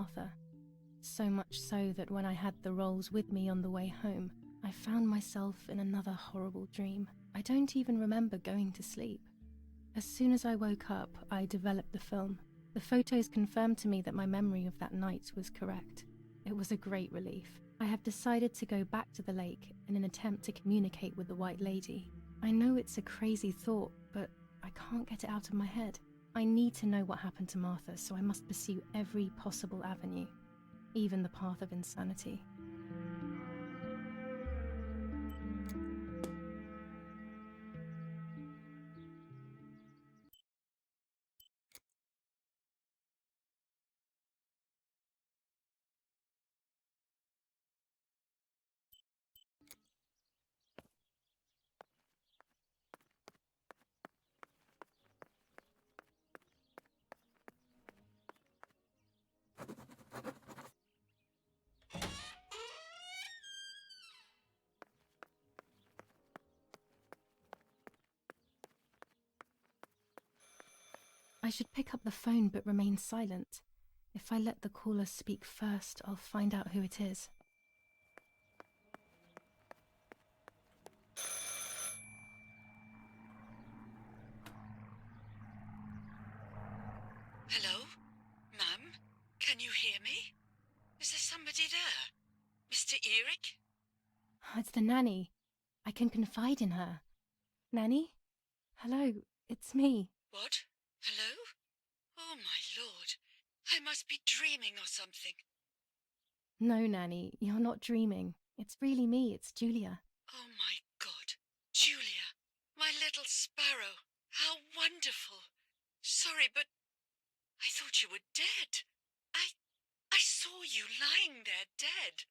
Martha. So much so that when I had the rolls with me on the way home, I found myself in another horrible dream. I don't even remember going to sleep. As soon as I woke up, I developed the film. The photos confirmed to me that my memory of that night was correct. It was a great relief. I have decided to go back to the lake in an attempt to communicate with the White Lady. I know it's a crazy thought, but I can't get it out of my head. I need to know what happened to Martha, so I must pursue every possible avenue, even the path of insanity. I should pick up the phone but remain silent. If I let the caller speak first, I'll find out who it is. Hello? Ma'am? Can you hear me? Is there somebody there? Mr. Eric? It's the nanny. I can confide in her. Nanny? Hello, it's me. What? Hello? Oh, my lord. I must be dreaming or something. No, Nanny, you're not dreaming. It's really me, it's Julia. Oh, my God. Julia, my little sparrow. How wonderful. Sorry, but I thought you were dead. I saw you lying there dead.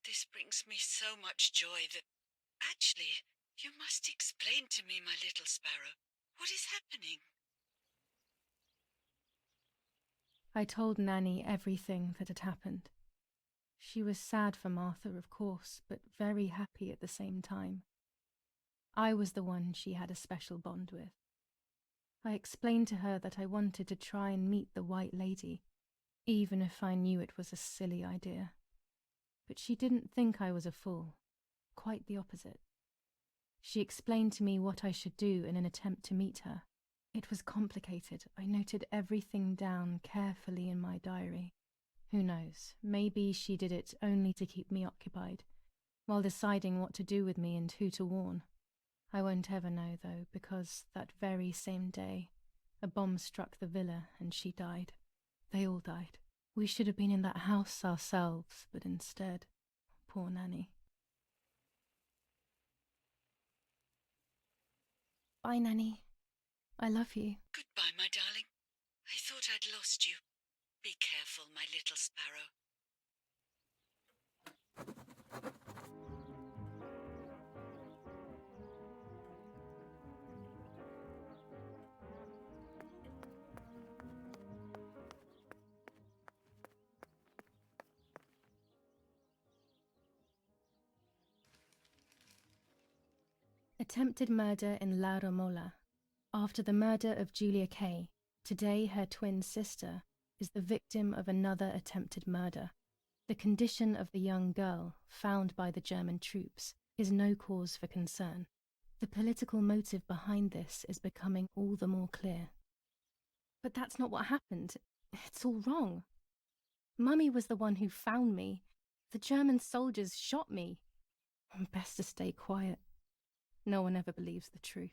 This brings me so much joy that... Actually, you must explain to me, my little sparrow. What is happening? I told Nanny everything that had happened. She was sad for Martha, of course, but very happy at the same time. I was the one she had a special bond with. I explained to her that I wanted to try and meet the White Lady, even if I knew it was a silly idea. But she didn't think I was a fool. Quite the opposite. She explained to me what I should do in an attempt to meet her. It was complicated. I noted everything down carefully in my diary. Who knows, maybe she did it only to keep me occupied, while deciding what to do with me and who to warn. I won't ever know, though, because that very same day, a bomb struck the villa and she died. They all died. We should have been in that house ourselves, but instead, poor Nanny. Bye, Nanny. I love you. Goodbye, my darling. I thought I'd lost you. Be careful, my little sparrow. Attempted murder in La Romola. After the murder of Julia Kay, today her twin sister is the victim of another attempted murder. The condition of the young girl, found by the German troops, is no cause for concern. The political motive behind this is becoming all the more clear. But that's not what happened. It's all wrong. Mummy was the one who found me. The German soldiers shot me. Best to stay quiet. No one ever believes the truth.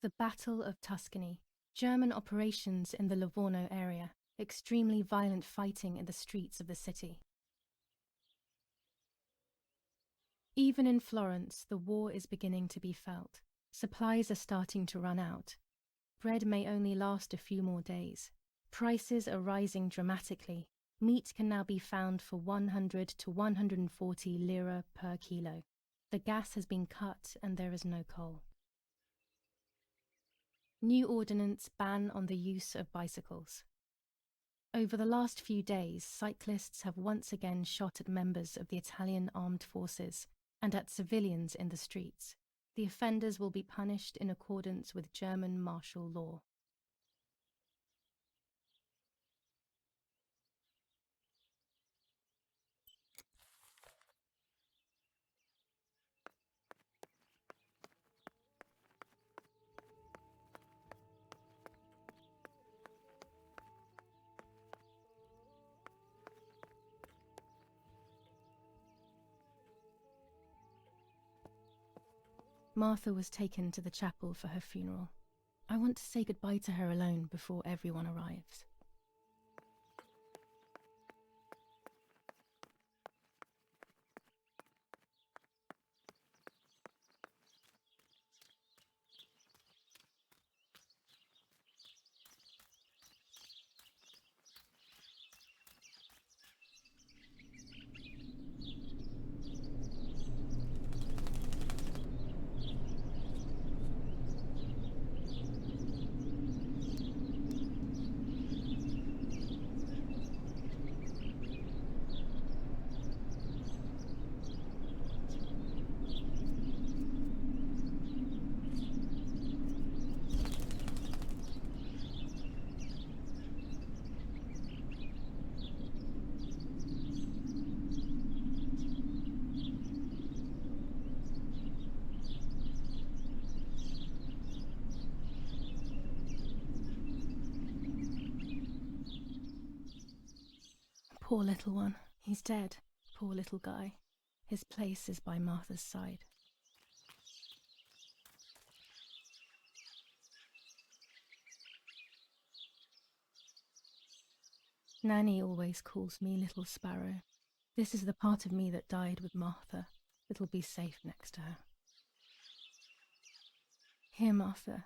The Battle of Tuscany. German operations in the Livorno area. Extremely violent fighting in the streets of the city. Even in Florence, the war is beginning to be felt. Supplies are starting to run out. Bread may only last a few more days. Prices are rising dramatically. Meat can now be found for 100 to 140 lira per kilo. The gas has been cut and there is no coal. New ordinance ban on the use of bicycles. Over the last few days, cyclists have once again shot at members of the Italian armed forces and at civilians in the streets. The offenders will be punished in accordance with German martial law. Martha was taken to the chapel for her funeral. I want to say goodbye to her alone before everyone arrives. Poor little one. He's dead. Poor little guy. His place is by Martha's side. Nanny always calls me Little Sparrow. This is the part of me that died with Martha. It'll be safe next to her. Here, Martha.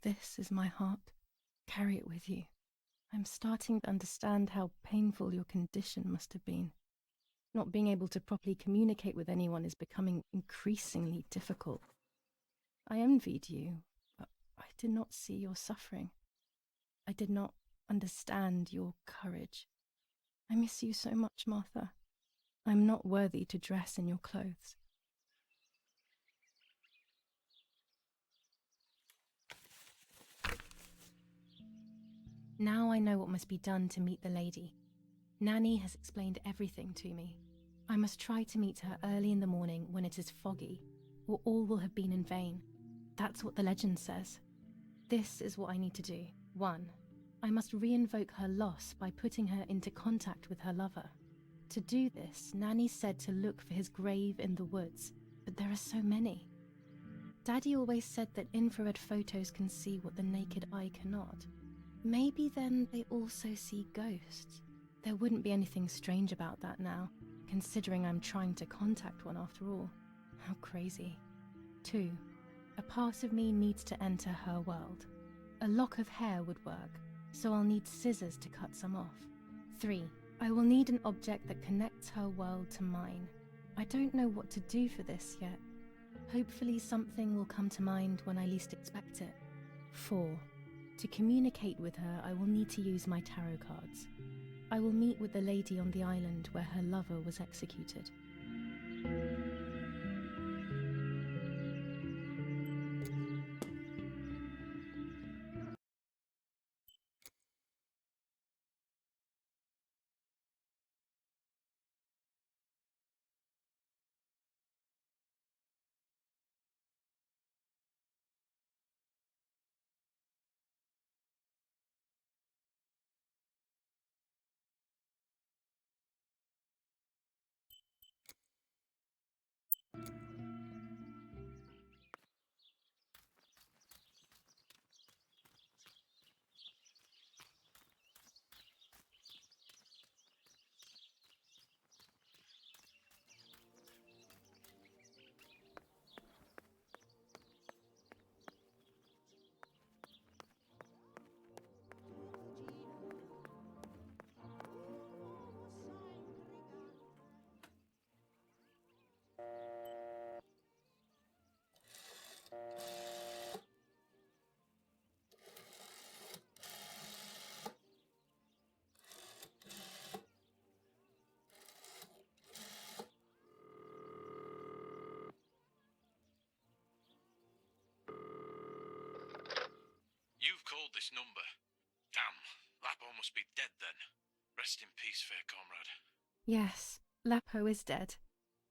This is my heart. Carry it with you. I'm starting to understand how painful your condition must have been. Not being able to properly communicate with anyone is becoming increasingly difficult. I envied you, but I did not see your suffering. I did not understand your courage. I miss you so much, Martha. I'm not worthy to dress in your clothes. Now I know what must be done to meet the lady. Nanny has explained everything to me. I must try to meet her early in the morning when it is foggy, or all will have been in vain. That's what the legend says. This is what I need to do. 1. I must re-invoke her loss by putting her into contact with her lover. To do this, Nanny said to look for his grave in the woods, but there are so many. Daddy always said that infrared photos can see what the naked eye cannot. Maybe then they also see ghosts. There wouldn't be anything strange about that now, considering I'm trying to contact one after all. How crazy. 2. A part of me needs to enter her world. A lock of hair would work, so I'll need scissors to cut some off. 3. I will need an object that connects her world to mine. I don't know what to do for this yet. Hopefully something will come to mind when I least expect it. 4. To communicate with her, I will need to use my tarot cards. I will meet with the lady on the island where her lover was executed. this number. Damn, Lapo must be dead then. Rest in peace, fair comrade. Yes, Lapo is dead.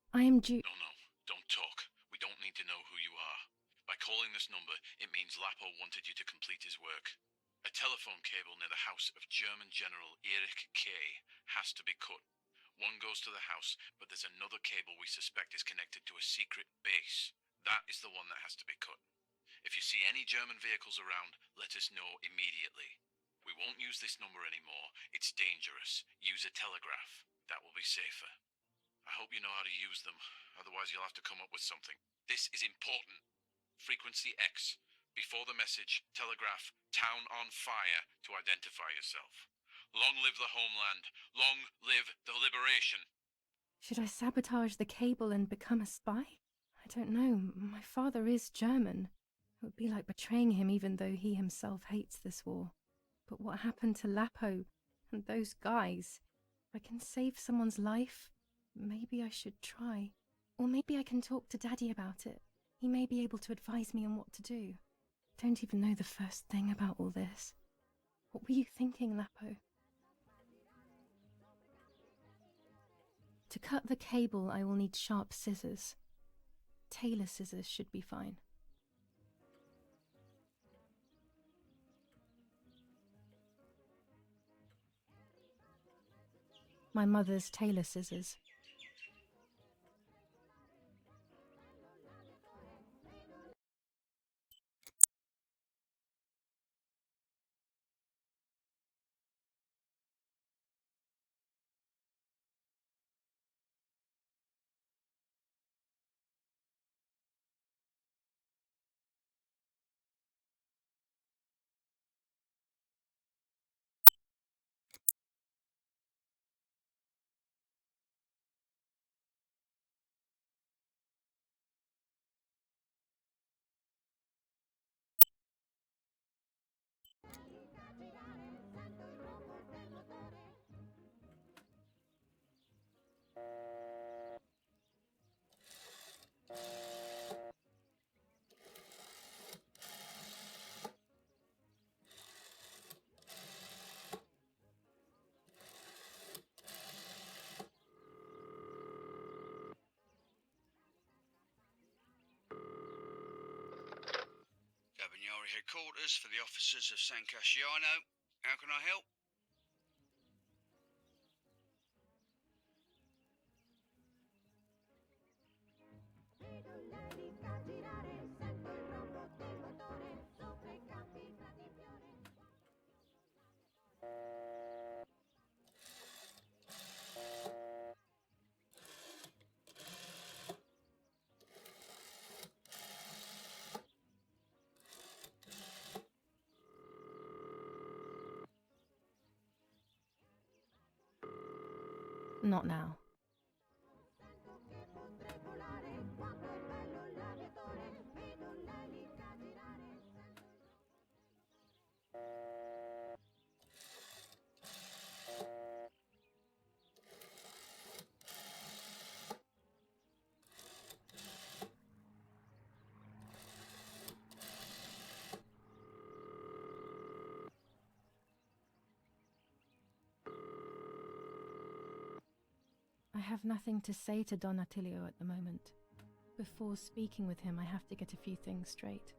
I am due. No, don't talk. We don't need to know who you are. By calling this number, it means Lapo wanted you to complete his work. A telephone cable near the house of German General Erich Kay has to be cut. One goes to the house, but there's another cable we suspect is connected to a secret base. That is the one that has to be cut. If you see any German vehicles around, let us know immediately. We won't use this number anymore. It's dangerous. Use a telegraph. That will be safer. I hope you know how to use them. Otherwise, you'll have to come up with something. This is important. Frequency X. Before the message, telegraph "Town on fire" to identify yourself. Long live the homeland. Long live the liberation. Should I sabotage the cable and become a spy? I don't know. My father is German. It would be like betraying him even though he himself hates this war. But what happened to Lapo and those guys? If I can save someone's life, maybe I should try. Or maybe I can talk to Daddy about it. He may be able to advise me on what to do. I don't even know the first thing about all this. What were you thinking, Lapo? To cut the cable, I will need sharp scissors. Tailor scissors should be fine. My mother's tailor scissors. Cabagnari headquarters for the officers of San Casciano. How can I help? Not now. I have nothing to say to Don Attilio at the moment. Before speaking with him, I have to get a few things straight.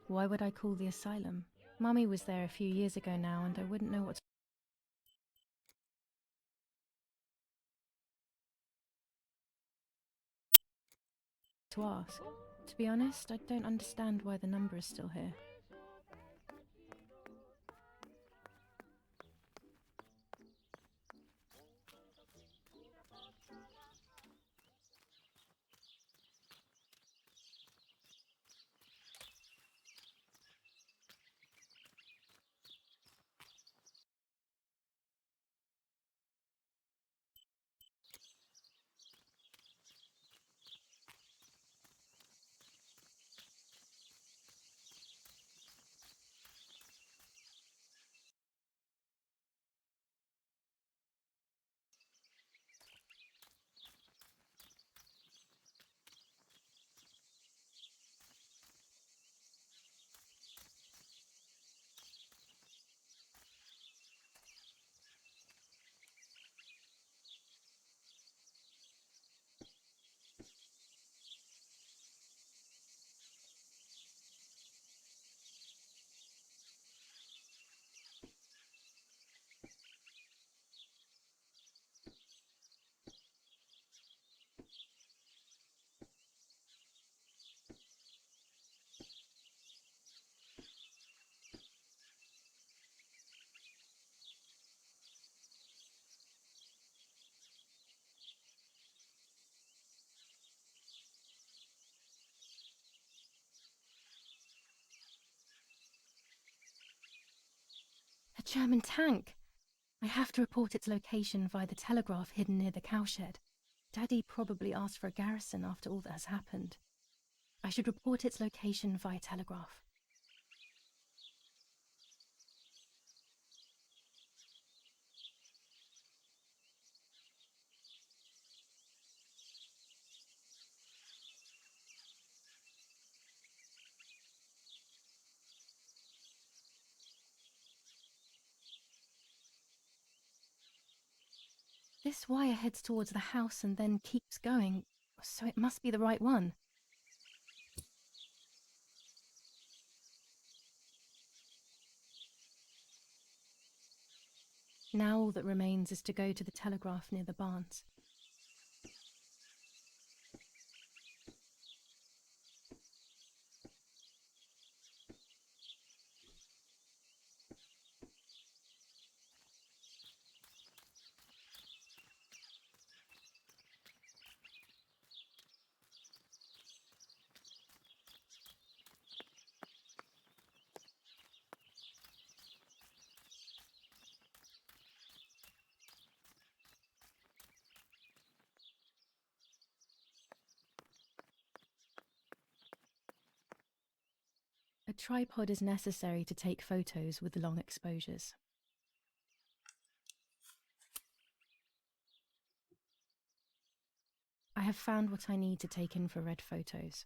Why would I call the asylum? Mummy was there a few years ago now, and I wouldn't know what to ask. To be honest, I don't understand why the number is still here. German tank! I have to report its location via the telegraph hidden near the cowshed. Daddy probably asked for a garrison after all that has happened. I should report its location via telegraph. This wire heads towards the house and then keeps going, so it must be the right one. Now all that remains is to go to the telegraph near the barns. A tripod is necessary to take photos with long exposures. I have found what I need to take infrared photos.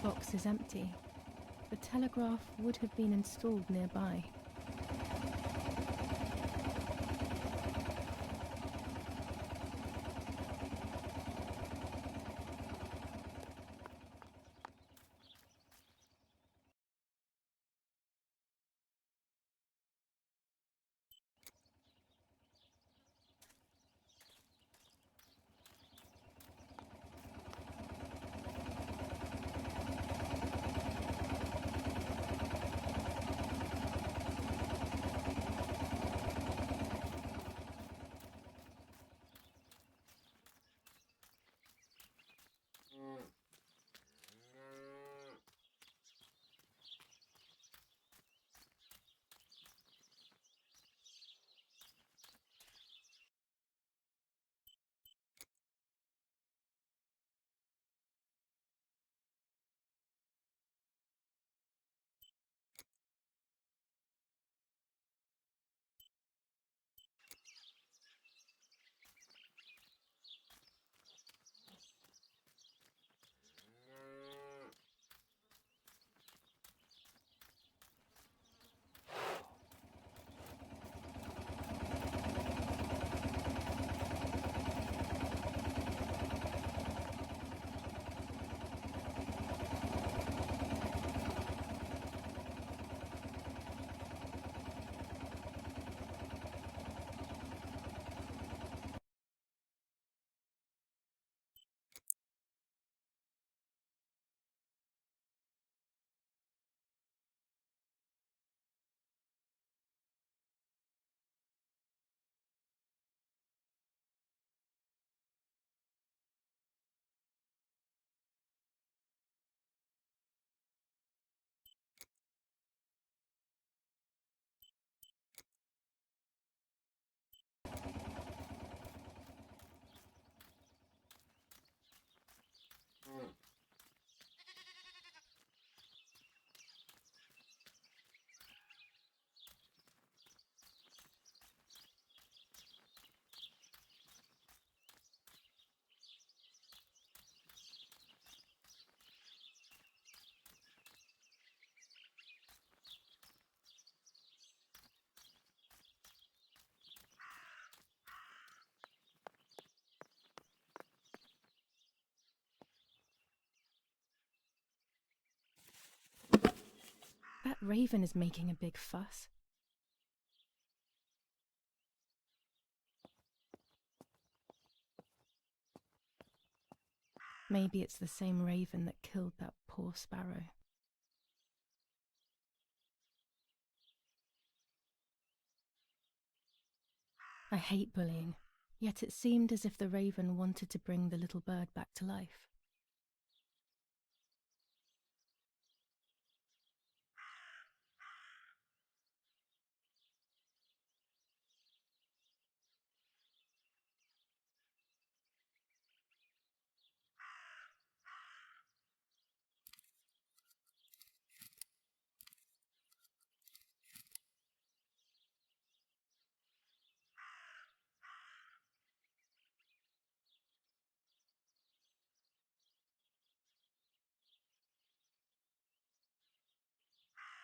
The box is empty. The telegraph would have been installed nearby. That raven is making a big fuss. Maybe it's the same raven that killed that poor sparrow. I hate bullying, yet it seemed as if the raven wanted to bring the little bird back to life.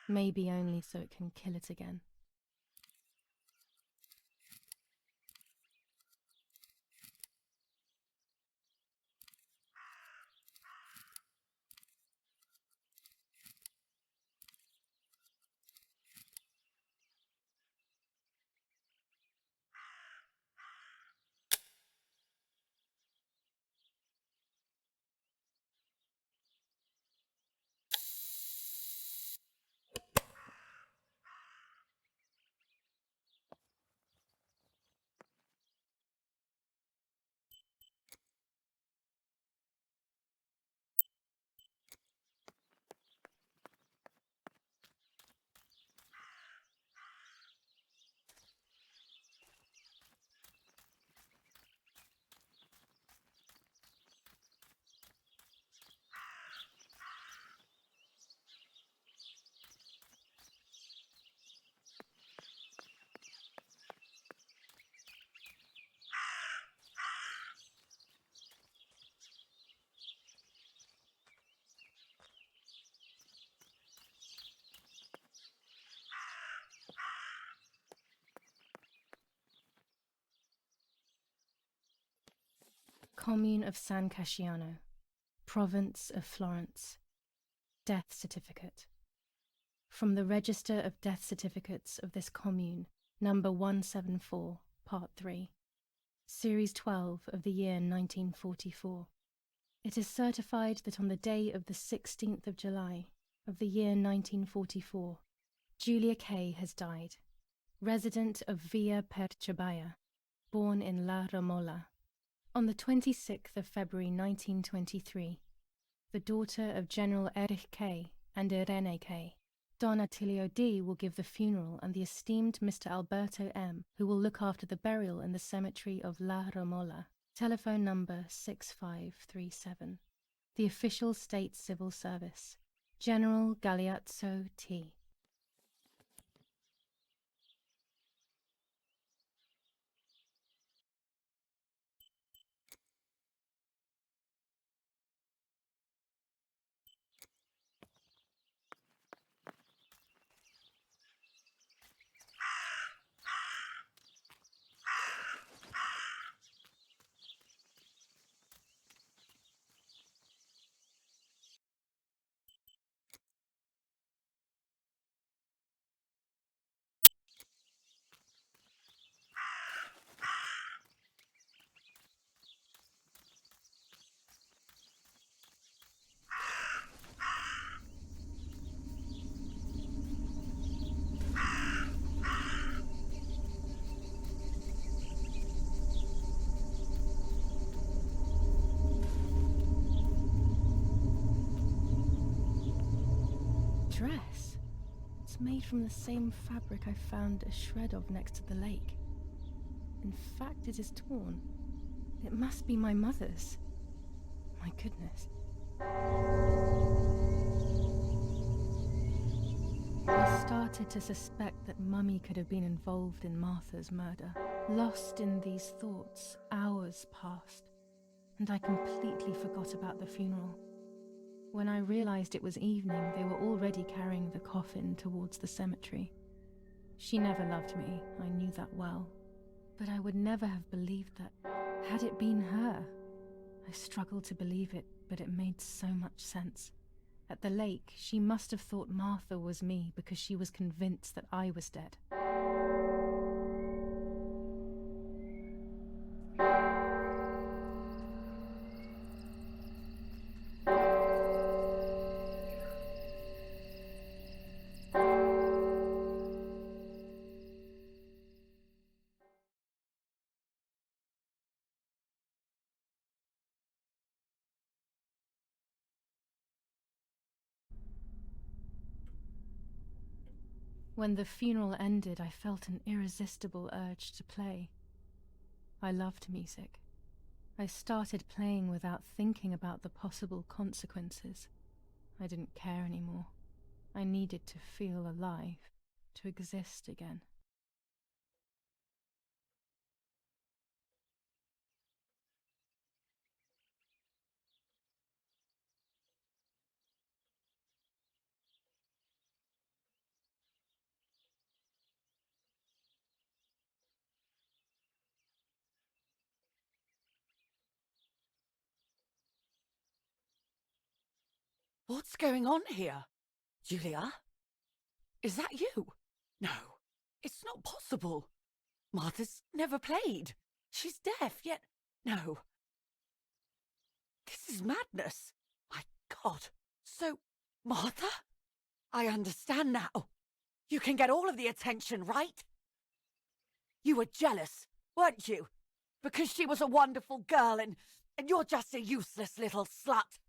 Maybe only so it can kill it again. Commune of San Casciano, Province of Florence. Death certificate. From the Register of Death Certificates of this commune, number 174, Part 3, Series 12 of the year 1944. It is certified that on the day of the 16th of July of the year 1944, Julia K. has died, resident of Via Perciabaya, born in La Romola. On the 26th of February 1923, the daughter of General Erich K. and Irene K. Don Attilio D. will give the funeral, and the esteemed Mr. Alberto M., who will look after the burial in the cemetery of La Romola. Telephone number 6537. The official state civil service. General Galeazzo T. Dress. It's made from the same fabric I found a shred of next to the lake. In fact, it is torn. It must be my mother's. My goodness. I started to suspect that Mummy could have been involved in Martha's murder. Lost in these thoughts, hours passed, and I completely forgot about the funeral. When I realized it was evening, they were already carrying the coffin towards the cemetery. She never loved me, I knew that well. But I would never have believed that, had it been her. I struggled to believe it, but it made so much sense. At the lake, she must have thought Martha was me because she was convinced that I was dead. When the funeral ended, I felt an irresistible urge to play. I loved music. I started playing without thinking about the possible consequences. I didn't care anymore. I needed to feel alive, to exist again. What's going on here? Julia? Is that you? No, it's not possible. Martha's never played. She's deaf, yet no. This is madness. My God. So, Martha? I understand now. You can get all of the attention, right? You were jealous, weren't you? Because she was a wonderful girl and you're just a useless little slut.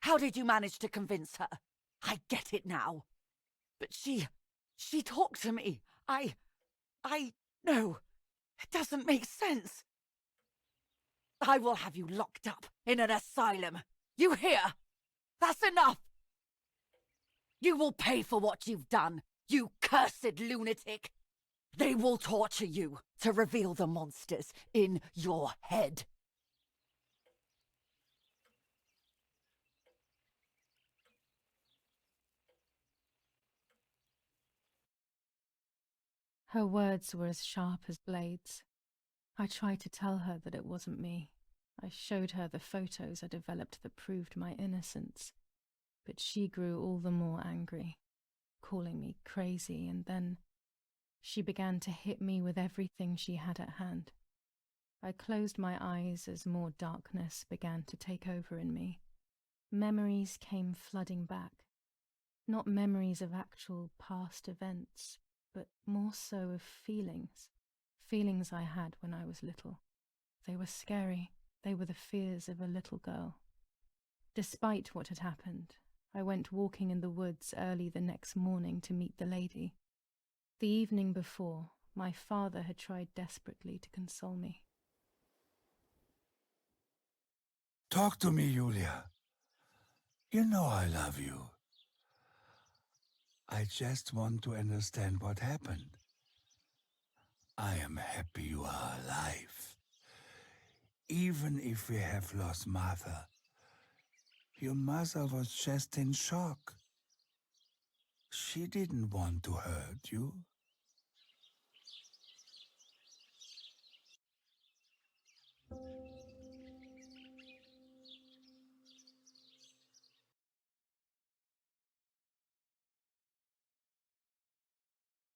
How did you manage to convince her? I get it now. But she talked to me. No, it doesn't make sense. I will have you locked up in an asylum. You hear? That's enough. You will pay for what you've done, you cursed lunatic. They will torture you to reveal the monsters in your head. Her words were as sharp as blades. I tried to tell her that it wasn't me. I showed her the photos I developed that proved my innocence. But she grew all the more angry, calling me crazy, and then she began to hit me with everything she had at hand. I closed my eyes as more darkness began to take over in me. Memories came flooding back. Not memories of actual past events, but more so of feelings. Feelings I had when I was little. They were scary. They were the fears of a little girl. Despite what had happened, I went walking in the woods early the next morning to meet the lady. The evening before, my father had tried desperately to console me. Talk to me, Julia. You know I love you. I just want to understand what happened. I am happy you are alive. Even if we have lost Martha, your mother was just in shock. She didn't want to hurt you.